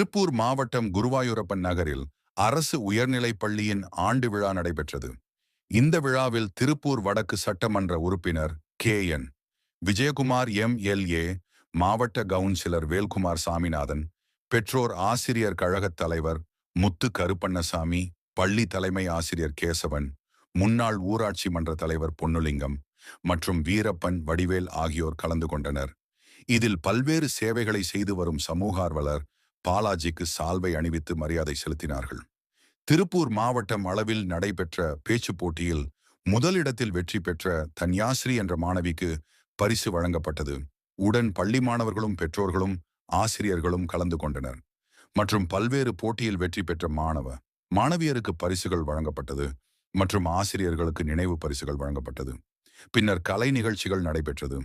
திருப்பூர் மாவட்டம் குருவாயூரப்பன் நகரில் அரசு உயர்நிலைப் பள்ளியின் ஆண்டு விழா நடைபெற்றது. இந்த விழாவில் திருப்பூர் வடக்கு சட்டமன்ற உறுப்பினர் கே.என். விஜயகுமார் எம்.எல்.ஏ., மாவட்ட கவுன்சிலர் வேல்குமார் சாமிநாதன், பெற்றோர் ஆசிரியர் கழகத் தலைவர் முத்து கருப்பண்ணசாமி, பள்ளி தலைமை ஆசிரியர் கேசவன், முன்னாள் ஊராட்சி மன்ற தலைவர் பொன்னுலிங்கம் மற்றும் வீரப்பன், வடிவேல் ஆகியோர் கலந்து கொண்டனர். இதில் பல்வேறு சேவைகளை செய்து வரும் சமூகார்வலர் பாலாஜிக்கு சால்வை அணிவித்து மரியாதை செலுத்தினார்கள். திருப்பூர் மாவட்டம் அளவில் நடைபெற்ற பேச்சுப் போட்டியில் முதலிடத்தில் வெற்றி பெற்ற தன்யாஸ்ரீ என்ற மாணவிக்கு பரிசு வழங்கப்பட்டது. உடன் பள்ளி மாணவர்களும் பெற்றோர்களும் ஆசிரியர்களும் கலந்து கொண்டனர். மற்றும் பல்வேறு போட்டியில் வெற்றி பெற்ற மாணவியருக்கு பரிசுகள் வழங்கப்பட்டது மற்றும் ஆசிரியர்களுக்கு நினைவு பரிசுகள் வழங்கப்பட்டது. பின்னர் கலை நிகழ்ச்சிகள் நடைபெற்றது.